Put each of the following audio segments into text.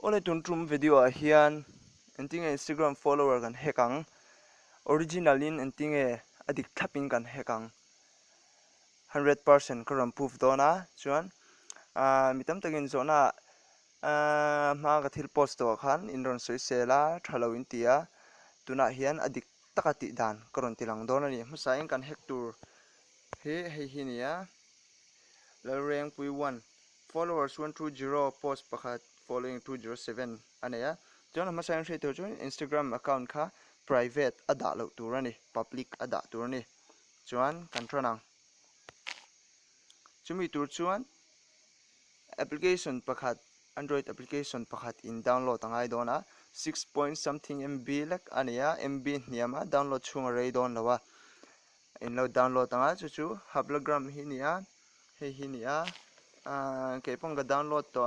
Ole tun video a hian enting Instagram follower kan hekang original in enting adik thapin kan hekang 100% karam proof dona chuan mitam takin zona ma ka thil post to khan inron soi sela thalo in tia tuna hian adik takati dan karon tilang dona ni musain kan hek tur he hinia la rank pui 1 followers 120 post pakhat following 207 anaya chuan ma sang to chuan Instagram account kha private ada lo turani public ada turani chuan kan tronang chumi tur chuan application pakhat Android application pakhat in download angai dona 6 point something MB lek ania MB niama download chunga rei don lawa in lo download anga chu hablogram hinia he hinia ke ponga download to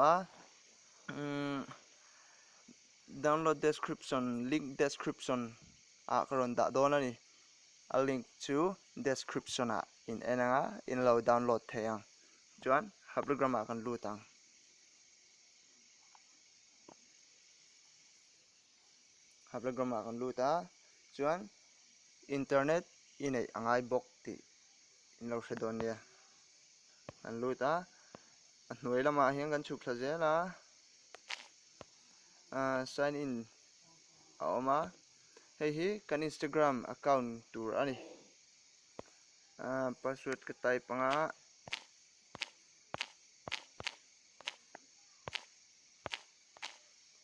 download description link description karon da dona ni a link to description in enanga in lo download theyang chuan hablogram kan lutang hablogram kan luta chuan internet inei angai bok ti in lo sedon nia kan luta hnuai lama hian kan chuk thazela sign in aoma hi kan Instagram account tur ani password ka type anga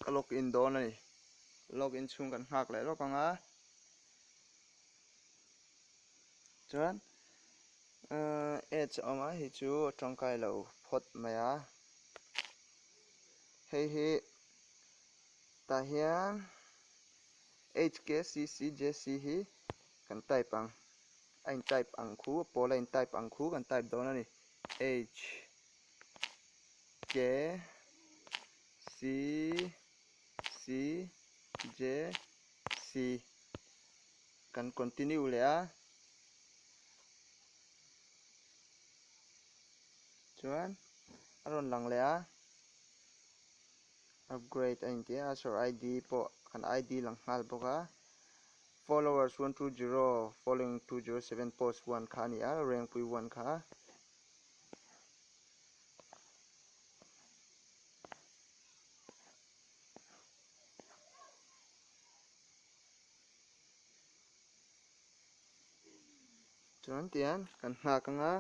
ka login don ani login chung kan hak le lok anga chuan oma hi chu tangkai lo phot maya hi ta hian HKCCJC hi kan type ang anh type ang khu pola in type ang khu kan type don ani H K C C J C kan continue le chuan aron lang le upgrade anh tia sor ID po kan ID lang hal boka followers 120 following 207 post 1 kha ni rank pui 1 kha chuan tian kan hak anga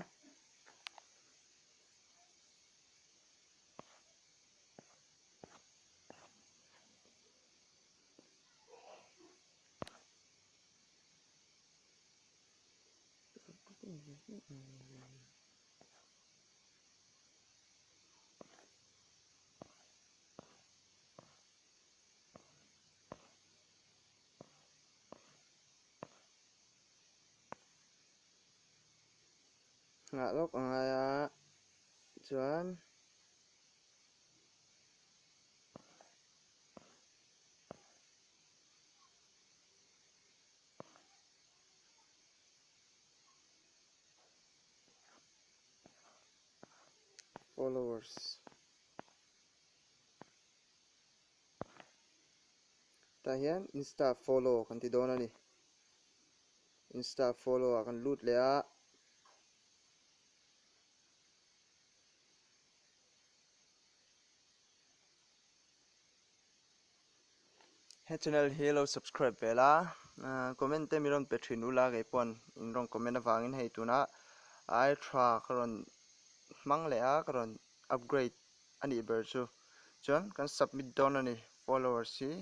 nga lok anga chuan followers ta hian insta follow kan ti don ani insta follow akan lut le he channel hello subscribe bela comment te miron pethin ula ge pon inrong comment awangin hei tuna ai thra karon mang le karon upgrade ani ber chu chuan kan submit don ani followers hi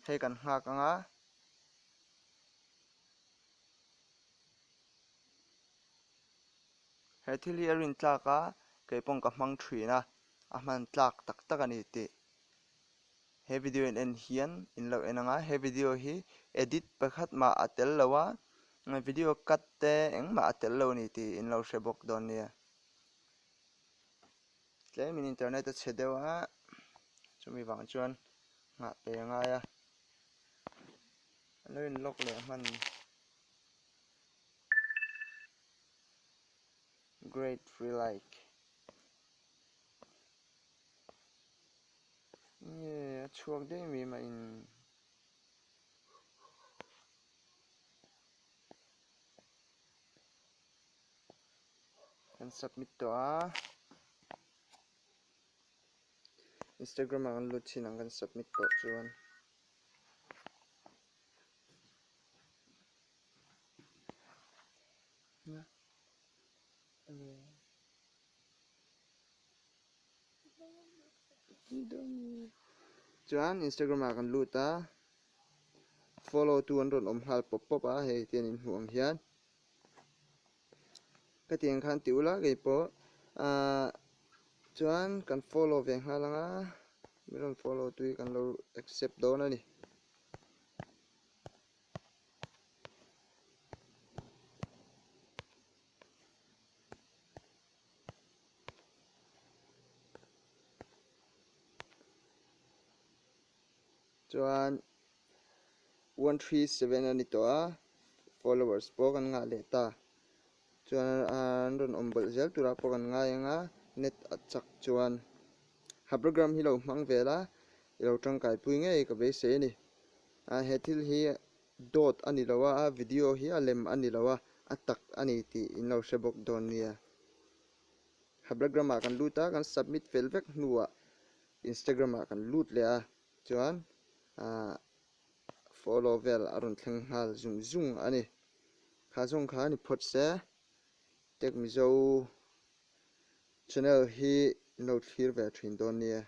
he kan hak anga he thil hi arin tlaka ke pong ka mang thina a man tlak tak tak ani ti he video en hian in lo enanga he video hi edit pakhat ma atel lawa video cut te engma atel lo ni ti in lo shebok don nia tlem in internet a chedewa chumi wang chuan nga pe nga ya lo in lok le man great free like chuak dei mi ma in kan submit to a Instagram ang lut chin ang kan submit to chuan na chuan Instagram ang kan lut a follow tu an ron om hal pop pop a hei tian in huang hian ka tiang khan tiula gei po chuan kan follow ve ngalanga miron follow tui kan lo accept don ani chuan 137 ani to a followers po kan nga le ta chuan an ron om bol zel tura po kan nga yanga net achak chuan ha program hi lo hmang vela i lo tangkai pui nge ka be se ni he thil hi dot ani lawa a video hi a lem ani lawa atak ani ti in lo shebok don nia ha program a kan luta kan submit fel vek nuwa Instagram a kan lut le a chuan follow vel aron thleng hal zung zung ani kha zong kha ni phot se tek mizo channel hi no thlir ve thin don nia